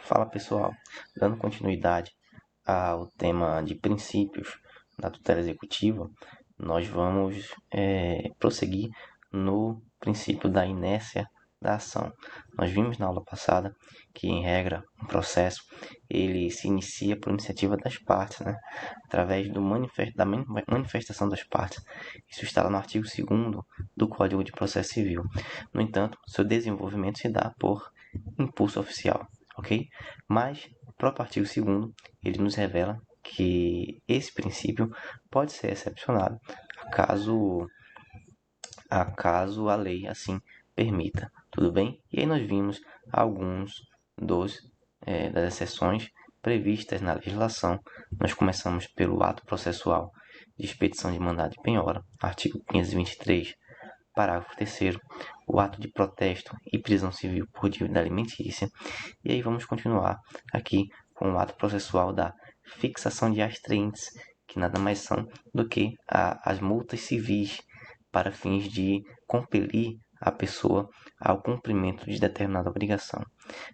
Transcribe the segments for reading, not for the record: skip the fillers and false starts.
Fala pessoal, dando continuidade ao tema de princípios da tutela executiva, nós vamos prosseguir no princípio da inércia da ação. Nós vimos na aula passada que, em regra, um processo ele se inicia por iniciativa das partes, né? Através da manifestação das partes. Isso está lá no artigo 2º do Código de Processo Civil. No entanto, seu desenvolvimento se dá por impulso oficial, ok? Mas o próprio artigo 2º ele nos revela que esse princípio pode ser excepcionado caso a lei assim permita, tudo bem? E aí nós vimos alguns das exceções previstas na legislação. Nós começamos pelo ato processual de expedição de mandado de penhora, artigo 523, parágrafo 3º, o ato de protesto e prisão civil por dívida alimentícia. E aí vamos continuar aqui com o ato processual da fixação de astraentes, que nada mais são do que as multas civis para fins de compelir a pessoa ao cumprimento de determinada obrigação.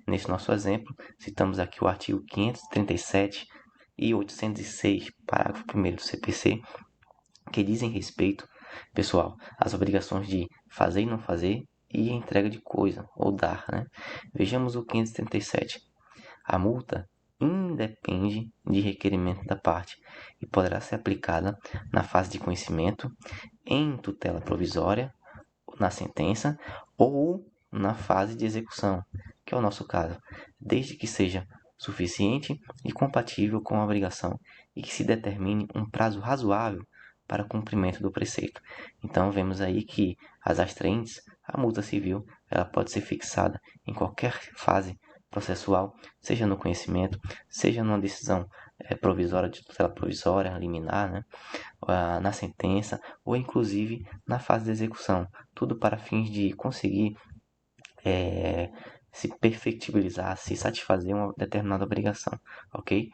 Nesse nosso exemplo, citamos aqui o artigo 537 e 806, parágrafo 1º do CPC, que dizem respeito, pessoal, às obrigações de fazer e não fazer e entrega de coisa, ou dar, né? Vejamos o 537. A multa independe de requerimento da parte e poderá ser aplicada na fase de conhecimento, em tutela provisória, na sentença ou na fase de execução, que é o nosso caso, desde que seja suficiente e compatível com a obrigação e que se determine um prazo razoável para cumprimento do preceito. Então, vemos aí que as astraentes, a multa civil, ela pode ser fixada em qualquer fase processual, seja no conhecimento, seja numa decisão provisória, de tutela provisória, liminar, né? Na sentença ou inclusive na fase de execução, tudo para fins de conseguir se perfectibilizar, se satisfazer uma determinada obrigação, ok?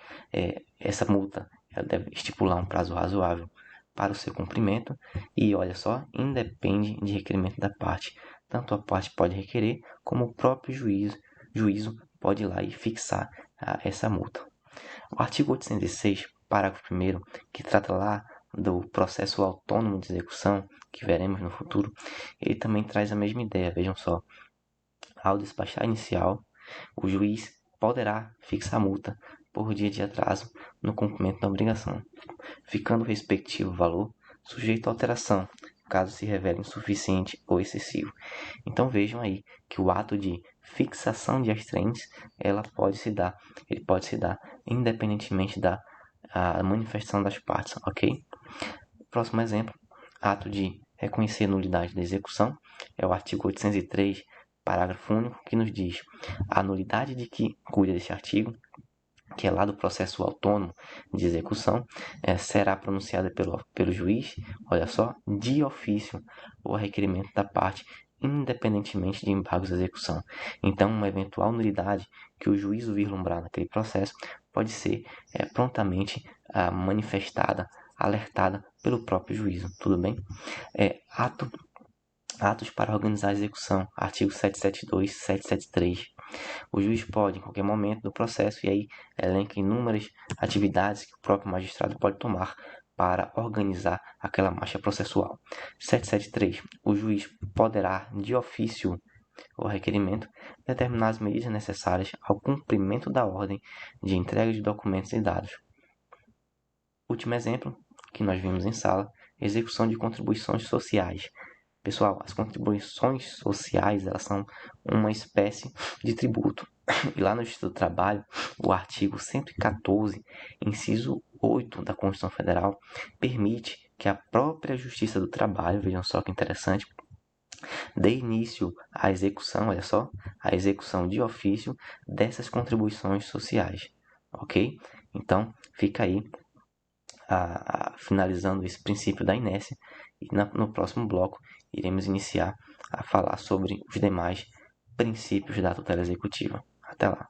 Essa multa ela deve estipular um prazo razoável para o seu cumprimento e, olha só, independe de requerimento da parte. Tanto a parte pode requerer, como o próprio juízo pode ir lá e fixar essa multa. O artigo 806, parágrafo 1º, que trata lá do processo autônomo de execução, que veremos no futuro, ele também traz a mesma ideia, vejam só. Ao despachar inicial, o juiz poderá fixar multa por dia de atraso no cumprimento da obrigação, ficando o respectivo valor sujeito a alteração, caso se revele insuficiente ou excessivo. Então vejam aí que o ato de fixação de astraentes, ele pode se dar independentemente da manifestação das partes, ok? Próximo exemplo, ato de reconhecer nulidade da execução, é o artigo 803, parágrafo único, que nos diz: a nulidade de que cuida deste artigo, que é lá do processo autônomo de execução, será pronunciada pelo juiz, olha só, de ofício ou a requerimento da parte, independentemente de embargos de execução. Então, uma eventual nulidade que o juízo vislumbrar naquele processo pode ser prontamente manifestada, alertada pelo próprio juízo, tudo bem? Atos para organizar a execução, artigo 772, 773. O juiz pode, em qualquer momento do processo, e aí elenca inúmeras atividades que o próprio magistrado pode tomar para organizar aquela marcha processual. 773. O juiz poderá, de ofício ou requerimento, determinar as medidas necessárias ao cumprimento da ordem de entrega de documentos e dados. Último exemplo, que nós vimos em sala, execução de contribuições sociais. Pessoal, as contribuições sociais, elas são uma espécie de tributo. E lá no Justiça do Trabalho, o artigo 114, inciso 8 da Constituição Federal, permite que a própria Justiça do Trabalho, vejam só que interessante, dê início à execução, olha só, a execução de ofício dessas contribuições sociais, ok? Então, fica aí finalizando esse princípio da inércia, e no próximo bloco iremos iniciar a falar sobre os demais princípios da tutela executiva. Até lá!